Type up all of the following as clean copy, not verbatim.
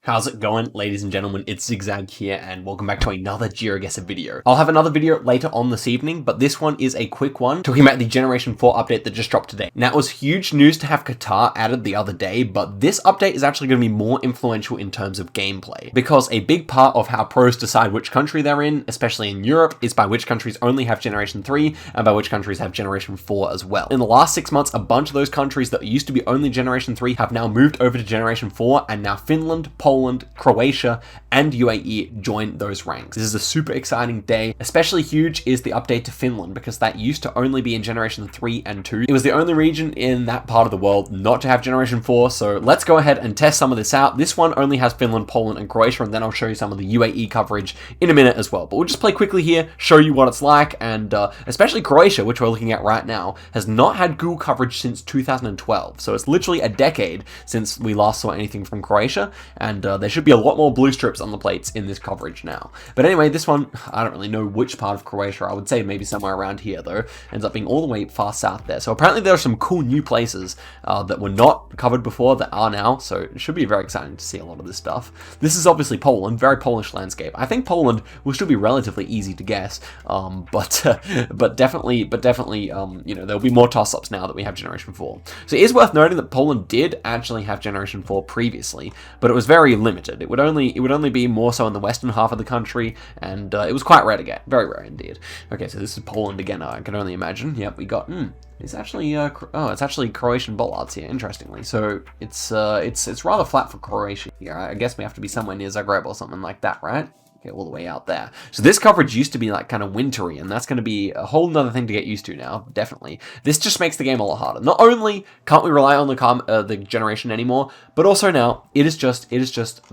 How's it going, ladies and gentlemen? It's Zigzag here, and welcome back to another Geoguessr video. I'll have another video later on this evening, but this one is a quick one, talking about the Generation 4 update that just dropped today. Now, it was huge news to have Qatar added the other day, but this update is actually going to be more influential in terms of gameplay, because a big part of how pros decide which country they're in, especially in Europe, is by which countries only have Generation 3, and by which countries have Generation 4 as well. In the last 6 months, a bunch of those countries that used to be only Generation 3 have now moved over to Generation 4, and now Finland, Poland, Croatia, and UAE join those ranks. This is a super exciting day. Especially huge is the update to Finland, because that used to only be in Generation 3 and 2. It was the only region in that part of the world not to have Generation 4, so let's go ahead and test some of this out. This one only has Finland, Poland, and Croatia, and then I'll show you some of the UAE coverage in a minute as well. But we'll just play quickly here, show you what it's like, and especially Croatia, which we're looking at right now, has not had Google coverage since 2012. So it's literally a decade since we last saw anything from Croatia, and there should be a lot more blue strips on the plates in this coverage now. But anyway, this one, I don't really know which part of Croatia. I would say maybe somewhere around here, though. Ends up being all the way far south there. So apparently there are some cool new places that were not covered before that are now, so it should be very exciting to see a lot of this stuff. This is obviously Poland, very Polish landscape. I think Poland will still be relatively easy to guess, but definitely, you know, there'll be more toss-ups now that we have Generation 4. So it is worth noting that Poland did actually have Generation 4 previously, but it was very limited. It would only be more so in the western half of the country, and it was quite rare to get. Very rare indeed. Okay, so this is Poland again, I can only imagine. Yep, we got, it's actually, it's actually Croatian bollards here, interestingly. So it's rather flat for Croatia here. I guess we have to be somewhere near Zagreb or something like that, right? Okay, all the way out there. So this coverage used to be like kind of wintry, and that's going to be a whole nother thing to get used to now, definitely. This just makes the game a lot harder. Not only can't we rely on the generation anymore, but also now it is just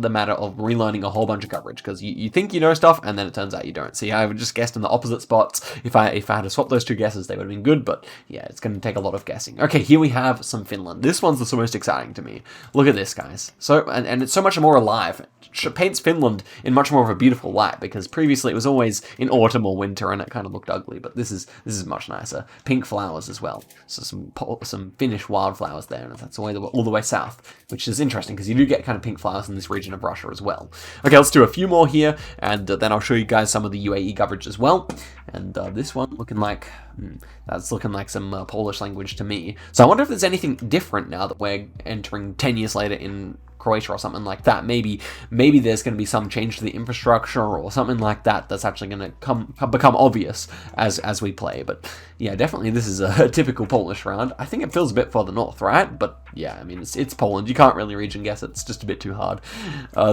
the matter of relearning a whole bunch of coverage, because you think you know stuff, and then it turns out you don't. See, I just guessed in the opposite spots. If I had to swap those two guesses, they would have been good, but yeah, it's going to take a lot of guessing. Okay, here we have some Finland. This one's the most exciting to me. Look at this, guys. So, and it's so much more alive. It paints Finland in much more of a beautiful light, because previously it was always in autumn or winter and it kind of looked ugly, but this is much nicer. Pink flowers as well, so some Finnish wildflowers there, and that's all the way south, which is interesting because you do get kind of pink flowers in this region of Russia as well. Okay, let's do a few more here, and then I'll show you guys some of the UAE coverage as well. And this one looking like that's looking like some Polish language to me. So I wonder if there's anything different now that we're entering 10 years later in Croatia or something like that. Maybe there's going to be some change to the infrastructure or something like that that's actually going to become obvious as we play. But yeah, definitely this is a typical Polish round. I think it feels a bit further north, right? But yeah, I mean, it's Poland. You can't really region guess it. It's just a bit too hard.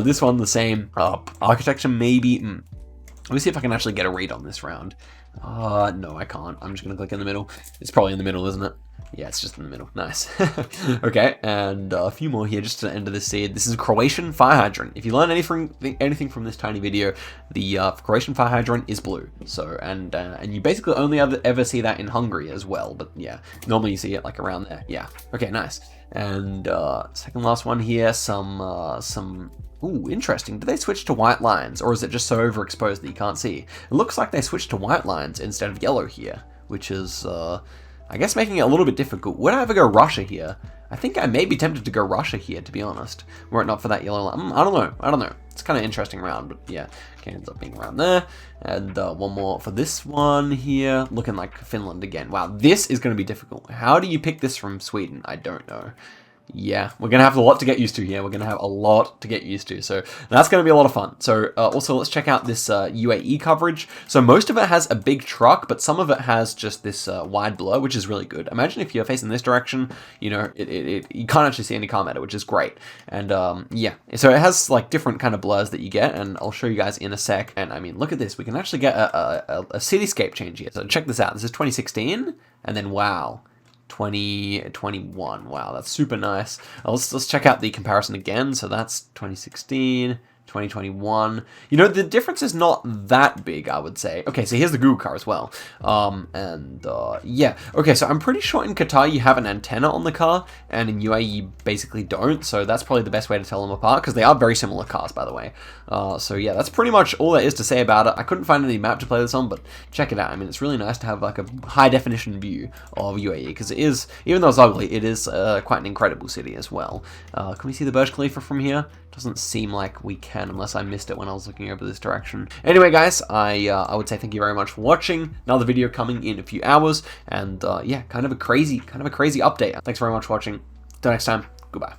This one, the same. Architecture, maybe. Let me see if I can actually get a read on this round. No, I can't. I'm just going to click in the middle. It's probably in the middle, isn't it? Yeah, it's just in the middle. Nice. Okay, and a few more here just to the end of the seed. This is Croatian fire hydrant. If you learn anything from this tiny video, the Croatian fire hydrant is blue. So, and you basically only ever see that in Hungary as well. But yeah, normally you see it like around there. Yeah. Okay, nice. And second last one here, some. Ooh, interesting. Did they switch to white lines, or is it just so overexposed that you can't see? It looks like they switched to white lines instead of yellow here, which is, I guess, making it a little bit difficult. Would I ever go Russia here? I think I may be tempted to go Russia here, to be honest, were it not for that yellow line. I don't know. It's kind of interesting round, but yeah, okay, ends up being around there. And one more for this one here, looking like Finland again. Wow, this is going to be difficult. How do you pick this from Sweden? I don't know. Yeah, we're going to have a lot to get used to here. We're going to have a lot to get used to. So that's going to be a lot of fun. So also let's check out this UAE coverage. So most of it has a big truck, but some of it has just this wide blur, which is really good. Imagine if you're facing this direction, you know, you can't actually see any car matter, which is great. And yeah, so it has like different kind of blurs that you get, and I'll show you guys in a sec. And I mean, look at this. We can actually get a cityscape change here. So check this out. This is 2016, and then wow. 2021. Wow, that's super nice. Let's check out the comparison again. So that's 2016, 2021. You know, the difference is not that big, I would say. Okay, so here's the Google car as well. Yeah. Okay, so I'm pretty sure in Qatar you have an antenna on the car, and in UAE you basically don't, so that's probably the best way to tell them apart, because they are very similar cars, by the way. So yeah, that's pretty much all there is to say about it. I couldn't find any map to play this on, but check it out. I mean, it's really nice to have like a high-definition view of UAE, because it is, even though it's ugly, it is quite an incredible city as well. Can we see the Burj Khalifa from here? Doesn't seem like we can, unless I missed it when I was looking over this direction. Anyway, guys, I would say thank you very much for watching. Another video coming in a few hours, and yeah, kind of a crazy update. Thanks very much for watching. Till next time, goodbye.